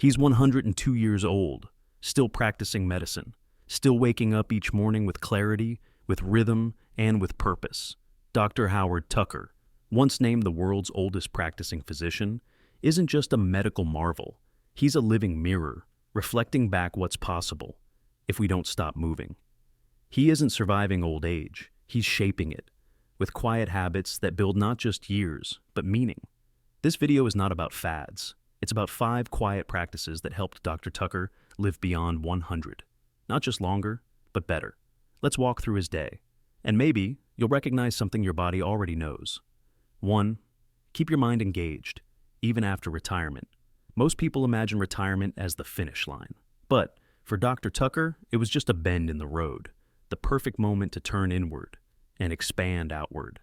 He's 102 years old, still practicing medicine, still waking up each morning with clarity, with rhythm, and with purpose. Dr. Howard Tucker, once named the world's oldest practicing physician, isn't just a medical marvel. He's a living mirror, reflecting back what's possible if we don't stop moving. He isn't surviving old age, he's shaping it, with quiet habits that build not just years, but meaning. This video is not about fads. It's about 5 quiet practices that helped Dr. Tucker live beyond 100. Not just longer, but better. Let's walk through his day. And maybe you'll recognize something your body already knows. 1. Keep your mind engaged, even after retirement. Most people imagine retirement as the finish line. But for Dr. Tucker, it was just a bend in the road, the perfect moment to turn inward and expand outward.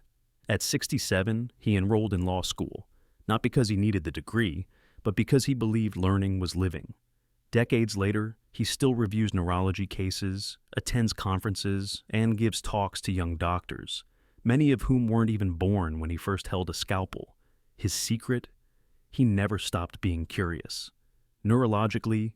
At 67, he enrolled in law school, not because he needed the degree, but because he believed learning was living. Decades later, he still reviews neurology cases, attends conferences, and gives talks to young doctors, many of whom weren't even born when he first held a scalpel. His secret? He never stopped being curious. Neurologically,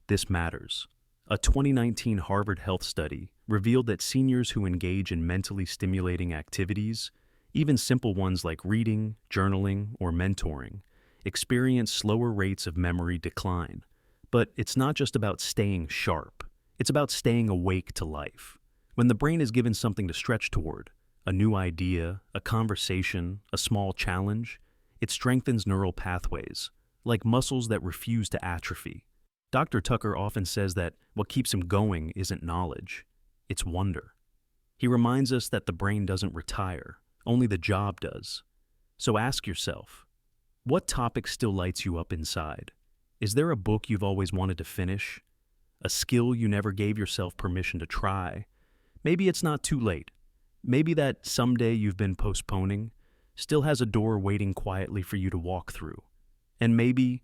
this matters. A 2019 Harvard Health study revealed that seniors who engage in mentally stimulating activities, even simple ones like reading, journaling, or mentoring, experience slower rates of memory decline. But it's not just about staying sharp. It's about staying awake to life. When the brain is given something to stretch toward, a new idea, a conversation, a small challenge, it strengthens neural pathways, like muscles that refuse to atrophy. Dr. Tucker often says that what keeps him going isn't knowledge, it's wonder. He reminds us that the brain doesn't retire, only the job does. So ask yourself, what topic still lights you up inside? Is there a book you've always wanted to finish? A skill you never gave yourself permission to try? Maybe it's not too late. Maybe that someday you've been postponing still has a door waiting quietly for you to walk through. And maybe,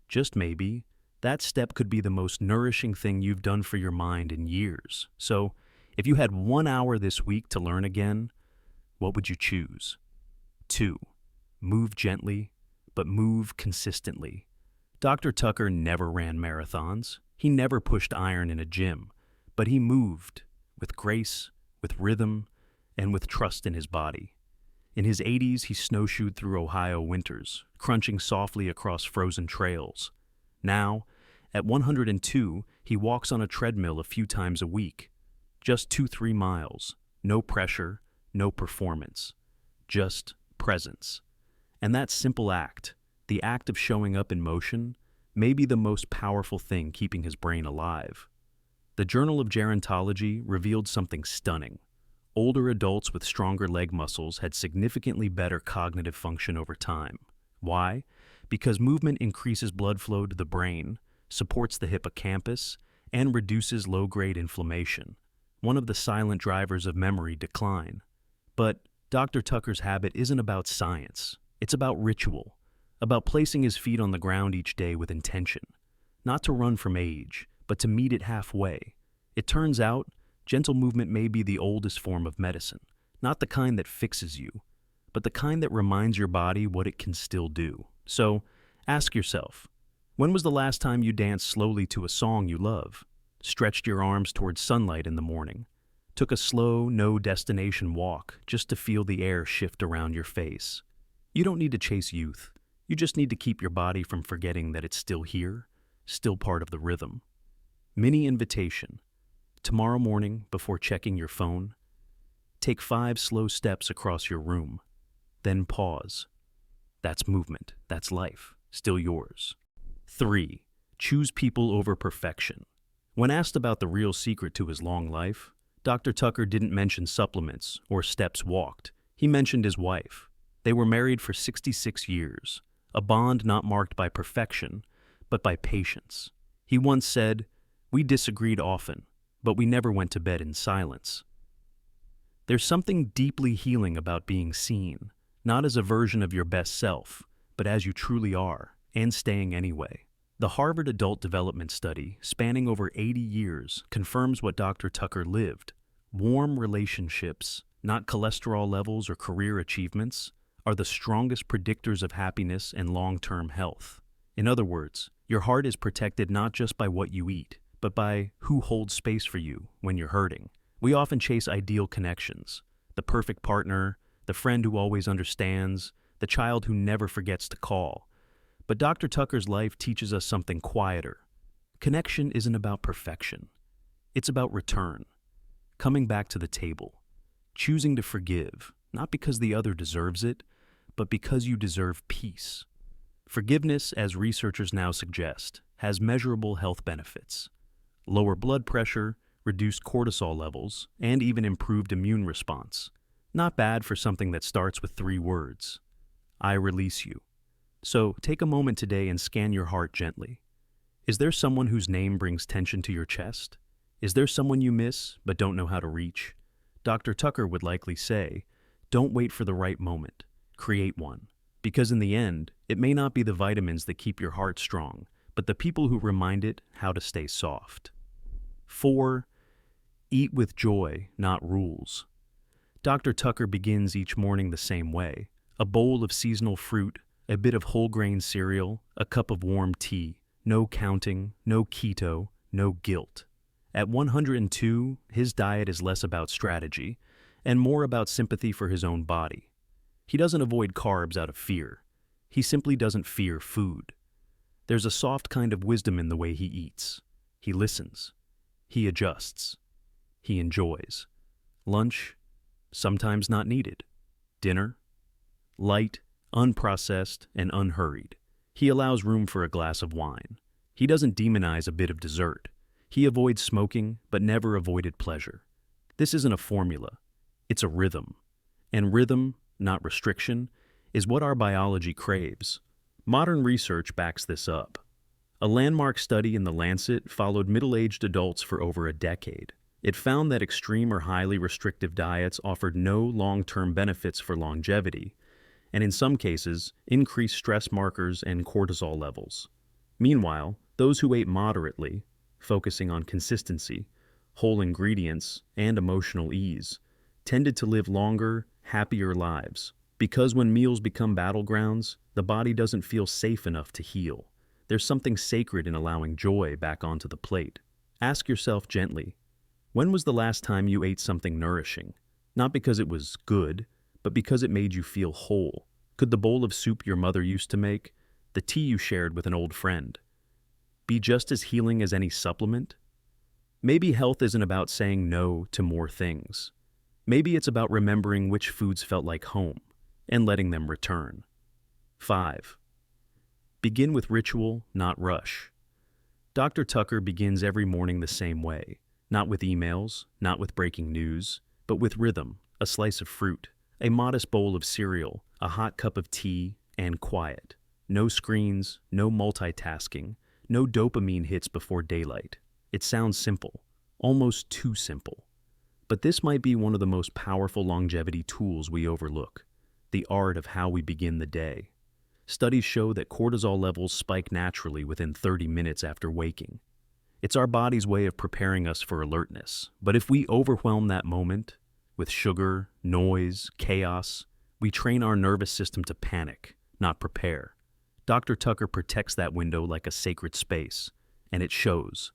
just maybe, that step could be the most nourishing thing you've done for your mind in years. So, if you had 1 hour this week to learn again, what would you choose? 2. Move gently, but move consistently. Dr. Tucker never ran marathons. He never pushed iron in a gym, but he moved with grace, with rhythm, and with trust in his body. In his 80s, he snowshoed through Ohio winters, crunching softly across frozen trails. Now, at 102, he walks on a treadmill a few times a week. Just 2-3 miles. No pressure, no performance. Just presence. And that simple act, the act of showing up in motion, may be the most powerful thing keeping his brain alive. The Journal of Gerontology revealed something stunning. Older adults with stronger leg muscles had significantly better cognitive function over time. Why? Because movement increases blood flow to the brain, supports the hippocampus, and reduces low-grade inflammation, one of the silent drivers of memory decline. But Dr. Tucker's habit isn't about science. It's about ritual, about placing his feet on the ground each day with intention, not to run from age, but to meet it halfway. It turns out, gentle movement may be the oldest form of medicine, not the kind that fixes you, but the kind that reminds your body what it can still do. So, ask yourself, when was the last time you danced slowly to a song you love, stretched your arms towards sunlight in the morning, took a slow, no-destination walk just to feel the air shift around your face? You don't need to chase youth. You just need to keep your body from forgetting that it's still here, still part of the rhythm. Mini invitation. Tomorrow morning, before checking your phone, take 5 slow steps across your room. Then pause. That's movement. That's life. Still yours. 3. Choose people over perfection. When asked about the real secret to his long life, Dr. Tucker didn't mention supplements or steps walked. He mentioned his wife. They were married for 66 years, a bond not marked by perfection, but by patience. He once said, "We disagreed often, but we never went to bed in silence." There's something deeply healing about being seen, not as a version of your best self, but as you truly are, and staying anyway. The Harvard Adult Development Study, spanning over 80 years, confirms what Dr. Tucker lived. Warm relationships, not cholesterol levels or career achievements, are the strongest predictors of happiness and long-term health. In other words, Your heart is protected not just by what you eat, but by who holds space for you when you're hurting. We often chase ideal connections, the perfect partner, the friend who always understands, the child who never forgets to call. But Dr. Tucker's life teaches us something quieter. Connection isn't about perfection. It's about return, coming back to the table, choosing to forgive, not because the other deserves it, but because you deserve peace. Forgiveness, as researchers now suggest, has measurable health benefits. Lower blood pressure, reduced cortisol levels, and even improved immune response. Not bad for something that starts with 3 words. I release you. So take a moment today and scan your heart gently. Is there someone whose name brings tension to your chest? Is there someone you miss but don't know how to reach? Dr. Tucker would likely say, don't wait for the right moment. Create one. Because in the end, it may not be the vitamins that keep your heart strong, but the people who remind it how to stay soft. 4. Eat with joy, not rules. Dr. Tucker begins each morning the same way. A bowl of seasonal fruit, a bit of whole grain cereal, a cup of warm tea. No counting, no keto, no guilt. At 102, his diet is less about strategy and more about sympathy for his own body. He doesn't avoid carbs out of fear. He simply doesn't fear food. There's a soft kind of wisdom in the way he eats. He listens. He adjusts. He enjoys. Lunch, sometimes not needed. Dinner, light, unprocessed, and unhurried. He allows room for a glass of wine. He doesn't demonize a bit of dessert. He avoids smoking, but never avoided pleasure. This isn't a formula. It's a rhythm. And rhythm, not restriction, is what our biology craves. Modern research backs this up. A landmark study in the Lancet followed middle-aged adults for over a decade. It found that extreme or highly restrictive diets offered no long-term benefits for longevity, and in some cases, increased stress markers and cortisol levels. Meanwhile, those who ate moderately, focusing on consistency, whole ingredients, and emotional ease, tended to live longer, happier lives. Because when meals become battlegrounds, the body doesn't feel safe enough to heal. There's something sacred in allowing joy back onto the plate. Ask yourself gently, when was the last time you ate something nourishing? Not because it was good, but because it made you feel whole. Could the bowl of soup your mother used to make, the tea you shared with an old friend, be just as healing as any supplement? Maybe health isn't about saying no to more things. Maybe it's about remembering which foods felt like home and letting them return. 5. Begin with ritual, not rush. Dr. Tucker begins every morning the same way, not with emails, not with breaking news, but with rhythm, a slice of fruit, a modest bowl of cereal, a hot cup of tea, and quiet. No screens, no multitasking, no dopamine hits before daylight. It sounds simple, almost too simple. But this might be one of the most powerful longevity tools we overlook, the art of how we begin the day. Studies show that cortisol levels spike naturally within 30 minutes after waking. It's our body's way of preparing us for alertness. But if we overwhelm that moment with sugar, noise, chaos, we train our nervous system to panic, not prepare. Dr. Tucker protects that window like a sacred space, and it shows.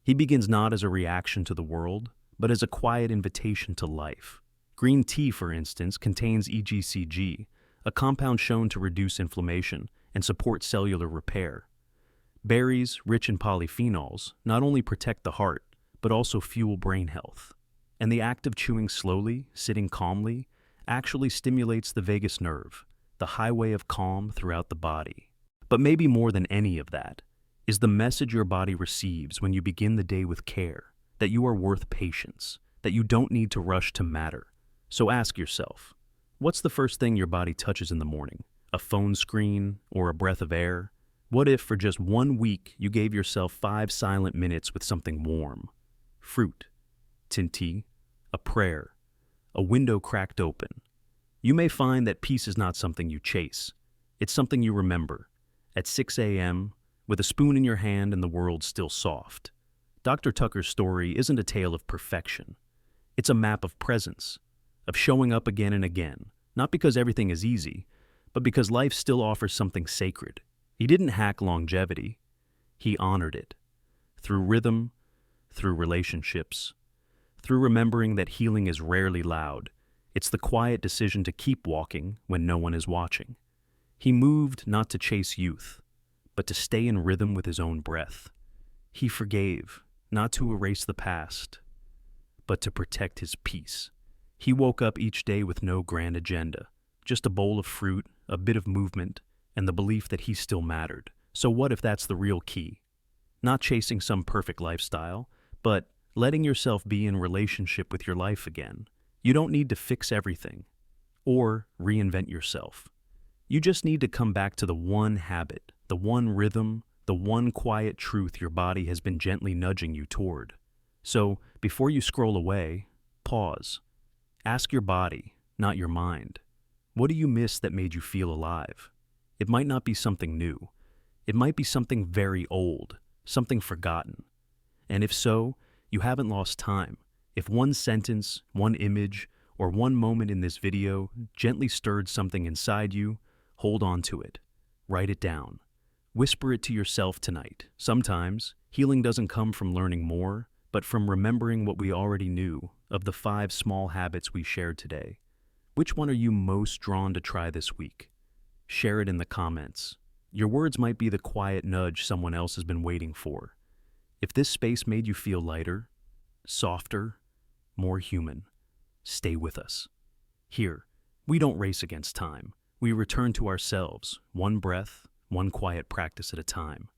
He begins not as a reaction to the world, but as a quiet invitation to life. Green tea, for instance, contains EGCG, a compound shown to reduce inflammation and support cellular repair. Berries, rich in polyphenols, not only protect the heart, but also fuel brain health. And the act of chewing slowly, sitting calmly, actually stimulates the vagus nerve, the highway of calm throughout the body. But maybe more than any of that is the message your body receives when you begin the day with care, that you are worth patience, that you don't need to rush to matter. So ask yourself, what's the first thing your body touches in the morning? A phone screen or a breath of air? What if for just 1 week you gave yourself 5 silent minutes with something warm? Fruit, tea, a prayer, a window cracked open. You may find that peace is not something you chase. It's something you remember. At 6 a.m., with a spoon in your hand and the world still soft. Dr. Tucker's story isn't a tale of perfection. It's a map of presence, of showing up again and again, not because everything is easy, but because life still offers something sacred. He didn't hack longevity. He honored it. Through rhythm, through relationships, through remembering that healing is rarely loud. It's the quiet decision to keep walking when no one is watching. He moved not to chase youth, but to stay in rhythm with his own breath. He forgave, not to erase the past, but to protect his peace. He woke up each day with no grand agenda, just a bowl of fruit, a bit of movement, and the belief that he still mattered. So what if that's the real key? Not chasing some perfect lifestyle, but letting yourself be in relationship with your life again. You don't need to fix everything or reinvent yourself. You just need to come back to the one habit, the one rhythm, the one quiet truth your body has been gently nudging you toward. So, before you scroll away, pause. Ask your body, not your mind. What do you miss that made you feel alive? It might not be something new. It might be something very old, something forgotten. And if so, you haven't lost time. If one sentence, one image, or one moment in this video gently stirred something inside you, hold on to it. Write it down. Whisper it to yourself tonight. Sometimes, healing doesn't come from learning more, but from remembering what we already knew of the 5 small habits we shared today. Which one are you most drawn to try this week? Share it in the comments. Your words might be the quiet nudge someone else has been waiting for. If this space made you feel lighter, softer, more human, stay with us. Here, we don't race against time. We return to ourselves, one breath, one quiet practice at a time.